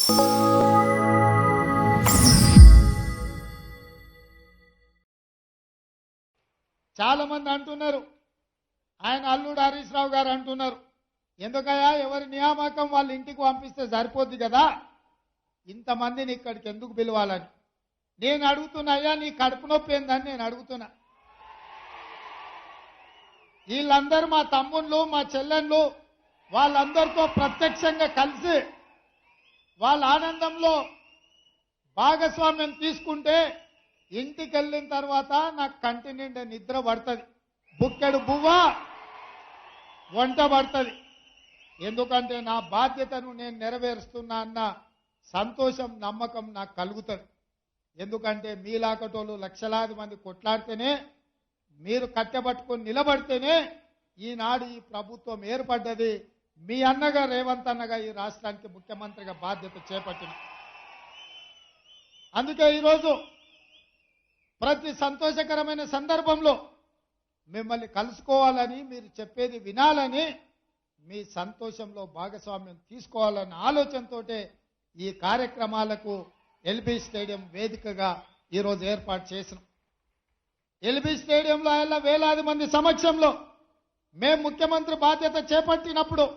చాలా మంది అంటున్నారు ఆయన అల్లుడు హరీష్ రావు గారు అంటున్నారు ఎందుకయ్యా ఎవరి నియామకం వాళ్ళ ఇంటికి పంపిస్తే సరిపోద్ది కదా ఇంతమందిని ఇక్కడికి ఎందుకు పిలవాలని నేను అడుగుతున్నా అయ్యా నీ కడుపు నొప్పి ఏందని నేను అడుగుతున్నా వీళ్ళందరూ మా తమ్ముళ్ళు మా చెల్లెళ్ళు వాళ్ళందరితో ప్రత్యక్షంగా కలిసి వాళ్ళ ఆనందంలో భాగస్వామ్యం తీసుకుంటే ఇంటికి వెళ్ళిన తర్వాత నాకు కంటి నిండా నిద్ర పడుతుంది బుక్కెడు బువ్వ వంట పడుతుంది ఎందుకంటే నా బాధ్యతను నేను నెరవేరుస్తున్నా అన్న సంతోషం నమ్మకం నాకు కలుగుతుంది ఎందుకంటే మీలాకటోళ్ళు లక్షలాది మంది కొట్లాడితేనే మీరు కట్టబట్టుకొని నిలబడితేనే ఈనాడు ఈ ప్రభుత్వం ఏర్పడ్డది మీ అన్నగా రేవంత్ అన్నగా ఈ రాష్ట్రానికి ముఖ్యమంత్రిగా బాధ్యత చేపట్టిన అందుకే ఈరోజు ప్రతి సంతోషకరమైన సందర్భంలో మిమ్మల్ని కలుసుకోవాలని మీరు చెప్పేది వినాలని మీ సంతోషంలో భాగస్వామ్యం తీసుకోవాలన్న ఆలోచనతోటే ఈ కార్యక్రమాలకు ఎల్బీ స్టేడియం వేదికగా ఈరోజు ఏర్పాటు చేసినాం ఎల్బీ స్టేడియంలో ఆయన వేలాది మంది సమక్షంలో మేము ముఖ్యమంత్రి బాధ్యత చేపట్టినప్పుడు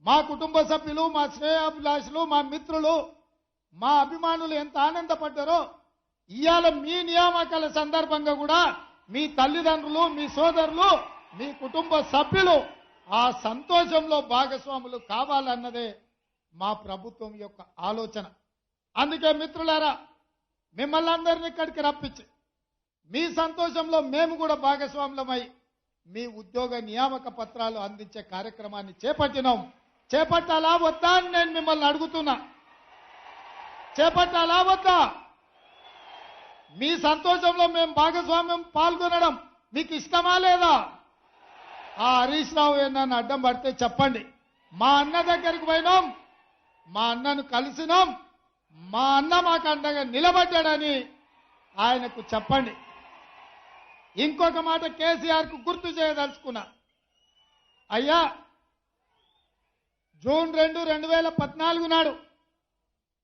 మా కుటుంబ సభ్యులు మా శ్రేయాభిలాషులు మా మిత్రులు మా అభిమానులు ఎంత ఆనందపడ్డారో ఇవాళ మీ నియామకాల సందర్భంగా కూడా మీ తల్లిదండ్రులు మీ సోదరులు మీ కుటుంబ సభ్యులు ఆ సంతోషంలో భాగస్వాములు కావాలన్నదే మా ప్రభుత్వం యొక్క ఆలోచన అందుకే మిత్రులారా మిమ్మల్ని అందరినీ ఇక్కడికి రప్పించి మీ సంతోషంలో మేము కూడా భాగస్వాములమై మీ ఉద్యోగ నియామక పత్రాలు అందించే కార్యక్రమాన్ని చేపట్టాలా వద్దా అని నేను మిమ్మల్ని అడుగుతున్నా చేపట్టాలా వద్దా మీ సంతోషంలో మేము భాగస్వామ్యం పాల్గొనడం మీకు ఇష్టమా లేదా ఆ హరీష్ రావు ఏమన్నా అడ్డం పడితే చెప్పండి మా అన్న దగ్గరికి పోయినాం మా అన్నను కలిసినాం మా అన్న మాకు అండగా నిలబడ్డాడని ఆయనకు చెప్పండి ఇంకొక మాట కేసీఆర్ కు గుర్తు చేయదలుచుకున్నా అయ్యా జూన్ 2, 2014 నాడు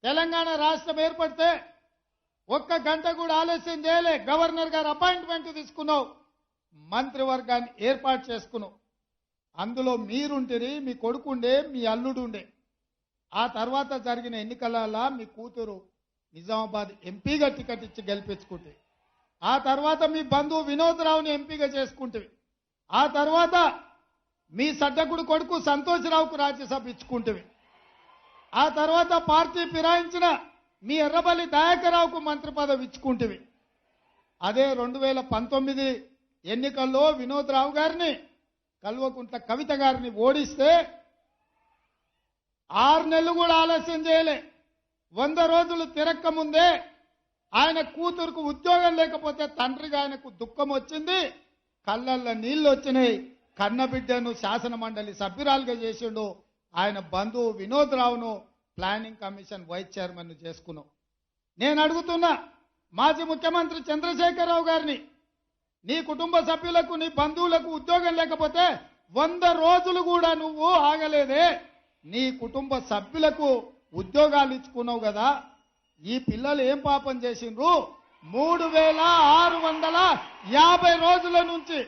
తెలంగాణ రాష్ట్రం ఏర్పడితే ఒక్క గంట కూడా ఆలస్యం చేయలే గవర్నర్ గారు అపాయింట్మెంట్ తీసుకున్నావు మంత్రివర్గాన్ని ఏర్పాటు చేసుకున్నావు అందులో మీరుంటిరి మీ కొడుకుండే మీ అల్లుడుండే ఆ తర్వాత జరిగిన ఎన్నికలలో మీ కూతురు నిజామాబాద్ ఎంపీగా టికెట్ ఇచ్చి గెలిపించుకుంటే ఆ తర్వాత మీ బంధువు వినోద్ రావుని ఎంపీగా చేసుకుంటే ఆ తర్వాత మీ సడ్డకుడు కొడుకు సంతోష్ రావుకు రాజ్యసభ ఇచ్చుకుంటే ఆ తర్వాత పార్టీ ఫిరాయించిన మీ ఎర్రబల్లి దయాకర్రావుకు మంత్రి పదవి ఇచ్చుకుంటేవి అదే 2019 ఎన్నికల్లో వినోద్ రావు గారిని కల్వకుంట్ల కవిత గారిని ఓడిస్తే 6 నెలలు కూడా ఆలస్యం చేయలే 100 రోజులు తిరక్క ముందే ఆయన కూతురుకు ఉద్యోగం లేకపోతే తండ్రిగా ఆయనకు దుఃఖం వచ్చింది కళ్ళల్లో నీళ్లు వచ్చినాయి కన్నబిడ్డను శాసన మండలి సభ్యురాలుగా చేసిండు ఆయన బంధువు వినోద్ రావును ప్లానింగ్ కమిషన్ వైస్ చైర్మన్ చేసుకున్నాం నేను అడుగుతున్నా మాజీ ముఖ్యమంత్రి చంద్రశేఖరరావు గారిని నీ కుటుంబ సభ్యులకు నీ బంధువులకు ఉద్యోగం లేకపోతే 100 రోజులు కూడా నువ్వు ఆగలేదే నీ కుటుంబ సభ్యులకు ఉద్యోగాలు ఇచ్చుకున్నావు కదా ఈ పిల్లలు ఏం పాపం చేసిండ్రు 3650 రోజుల నుంచి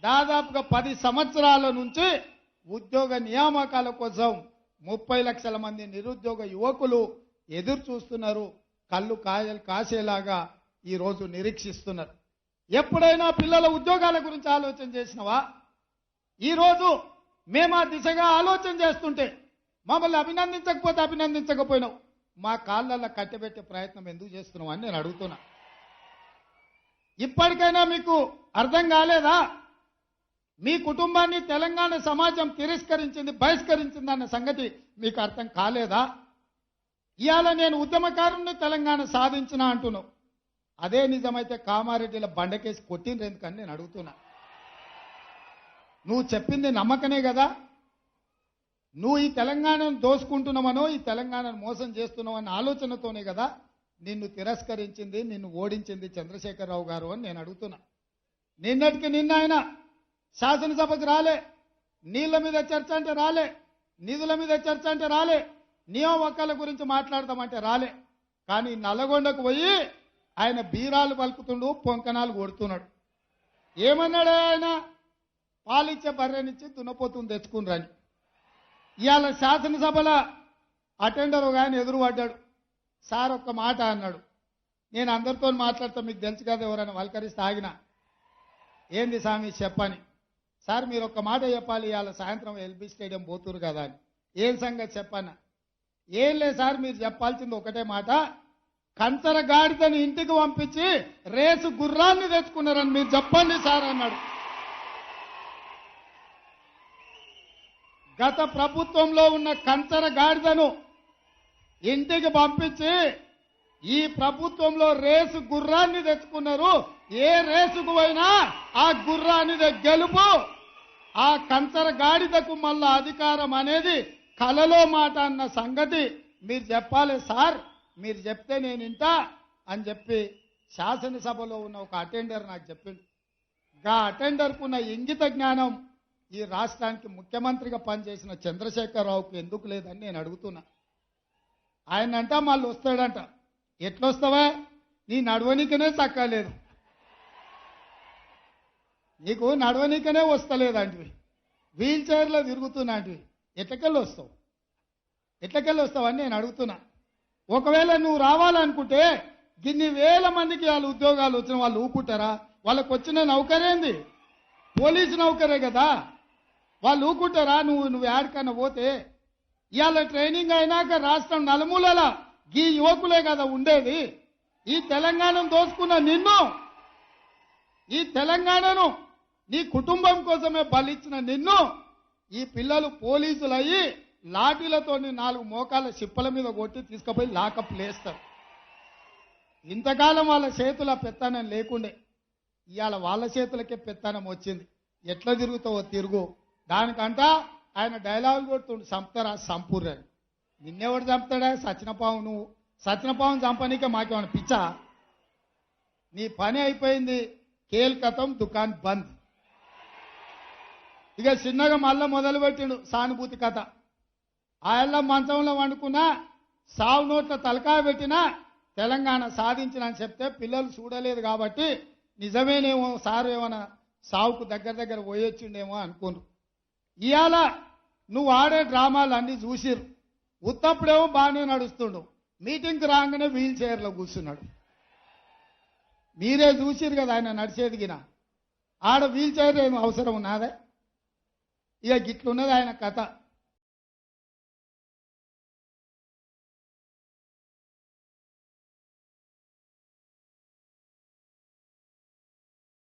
దాదాపుగా 10 సంవత్సరాల నుంచి ఉద్యోగ నియామకాల కోసం 30 లక్షల మంది నిరుద్యోగ యువకులు ఎదురు చూస్తున్నారు కళ్ళు కాసేలాగా ఈ రోజు నిరీక్షిస్తున్నారు ఎప్పుడైనా పిల్లల ఉద్యోగాల గురించి ఆలోచన చేసినవా ఈ రోజు మేము ఆ దిశగా ఆలోచన చేస్తుంటే మమ్మల్ని అభినందించకపోయినావు మా కాళ్ళల్లో కట్టబెట్టే ప్రయత్నం ఎందుకు చేస్తున్నావు అని నేను అడుగుతున్నా ఇప్పటికైనా మీకు అర్థం కాలేదా మీ కుటుంబాన్ని తెలంగాణ సమాజం తిరస్కరించింది బహిష్కరించిందన్న సంగతి మీకు అర్థం కాలేదా ఇవాళ నేను ఉద్యమకారుని తెలంగాణ సాధించిన అంటున్నావు అదే నిజమైతే కామారెడ్డిల బండకేసి కొట్టిండ్రు ఎందుకని నేను అడుగుతున్నా నువ్వు చెప్పింది నమ్మకనే కదా నువ్వు ఈ తెలంగాణను దోసుకుంటున్నావనో ఈ తెలంగాణను మోసం చేస్తున్నావన్న ఆలోచనతోనే కదా నిన్ను తిరస్కరించింది నిన్ను ఓడించింది చంద్రశేఖరరావు గారు అని నేను అడుగుతున్నా నిన్నటికి నిన్న ఆయన శాసనసభకు రాలే నీళ్ల మీద చర్చ అంటే రాలే నిధుల మీద చర్చ అంటే రాలే నియోమక్కల గురించి మాట్లాడదామంటే రాలే. కానీ నల్లగొండకు పోయి ఆయన బీరాలు పలుకుతుండు, పొంకనాలు కొడుతున్నాడు. ఏమన్నాడు ఆయన? పాలిచ్చే బర్రెనిచ్చి దున్నపోతుని తెచ్చుకుని. ఇవాళ శాసనసభలో అటెండర్ ఒక ఆయన ఎదురు పడ్డాడు. సార్ ఒక్క మాట అన్నాడు. నేను అందరితో మాట్లాడతా, మీకు తెలుసు కదా, ఎవరైనా వల్కరిస్తే ఆగిన. ఏంది స్వామి చెప్పని. సార్ మీరు ఒక్క మాట చెప్పాలి, ఇవాళ సాయంత్రం ఎల్బీ స్టేడియం పోతురు కదా అని. ఏం సంగతి చెప్పన్నా? ఏం లేదు సార్, మీరు చెప్పాల్సింది ఒకటే మాట, కంచర గాడిదని ఇంటికి పంపించి రేసు గుర్రాన్ని తెచ్చుకున్నారని మీరు చెప్పండి సార్ అన్నాడు. గత ప్రభుత్వంలో ఉన్న కంచర గాడిదను ఇంటికి పంపించి ఈ ప్రభుత్వంలో రేసు గుర్రాన్ని తెచ్చుకున్నారు. ఏ రేసుకు పోయినా ఆ గుర్రానిదే గెలుపు. ఆ కంచర గాడిదకు మళ్ళా అధికారం అనేది కలలో మాట అన్న సంగతి మీరు చెప్పాలి సార్, మీరు చెప్తే నేను ఇంటా అని చెప్పి శాసనసభలో ఉన్న ఒక అటెండర్ నాకు చెప్పిండు. గా అటెండర్కు ఉన్న ఇంగిత జ్ఞానం ఈ రాష్ట్రానికి ముఖ్యమంత్రిగా పనిచేసిన చంద్రశేఖరరావుకు ఎందుకు లేదని నేను అడుగుతున్నా. ఆయన అంట మళ్ళీ వస్తాడంట. ఎట్లొస్తావా? నీ నడవనికనే చక్కలేదు, నీకు నడవనికనే వస్తలేదంటివి, వీల్ చైర్లో తిరుగుతున్నాంటివి, ఎట్లకెళ్ళి వస్తావు అని నేను అడుగుతున్నా. ఒకవేళ నువ్వు రావాలనుకుంటే గిన్ని వేల మందికి వాళ్ళ ఉద్యోగాలు వచ్చిన వాళ్ళు ఊపుకుంటారా? వాళ్ళకు వచ్చిన నౌకరేంది? పోలీసు నౌకరే కదా, వాళ్ళు ఊకుంటారా? నువ్వు యాడికన్నా పోతే ఇవాళ ట్రైనింగ్ అయినాక రాష్ట్రం నలుమూలల ఈ యువకులే కదా ఉండేది. ఈ తెలంగాణను దోసుకున్న నిన్ను, ఈ తెలంగాణను నీ కుటుంబం కోసమే బలిచ్చిన నిన్ను ఈ పిల్లలు పోలీసులు అయ్యి లాఠీలతో 4 మోకాళ్ళ చిప్పల మీద కొట్టి తీసుకుపోయి లాకప్ లేస్తారు. ఇంతకాలం వాళ్ళ చేతుల పెత్తనం లేకుండే, ఇవాళ వాళ్ళ చేతులకే పెత్తనం వచ్చింది. ఎట్లా తిరుగుతావో తిరుగు. దానికంట ఆయన డైలాగులు కొడుతుండు, చంపుతారా సంపూర్ణని. నిన్నెవడు చంపుతాడా? సచినపావు. నువ్వు సచినపావును చంపనీకే మాకేమైనా పిచ్చా? నీ పని అయిపోయింది, కేల్ కథం, దుకాన్ బంద్. ఇక చిన్నగా మళ్ళా మొదలుపెట్టిండు సానుభూతి కథ. ఆయన మంచంలో వండుకున్నా, సావు నోట్ల తలకాయ పెట్టినా తెలంగాణ సాధించిన అని చెప్తే పిల్లలు చూడలేదు కాబట్టి నిజమేనేమో సారు ఏమైనా సావుకు దగ్గర పోయొచ్చిండేమో అనుకోను. ఇవాళ నువ్వు ఆడే డ్రామాలు అన్నీ చూసిరు. ఉత్తప్పుడేమో బాగానే నడుస్తుండు, మీటింగ్కి రాగానే వీల్ చైర్లో కూర్చున్నాడు. మీరే చూసిరు కదా ఆయన నడిచేదిగిన. ఆడ వీల్ చైర్ ఏమో అవసరం ఉన్నదే? ఇక గిట్లున్నది ఆయన కథ.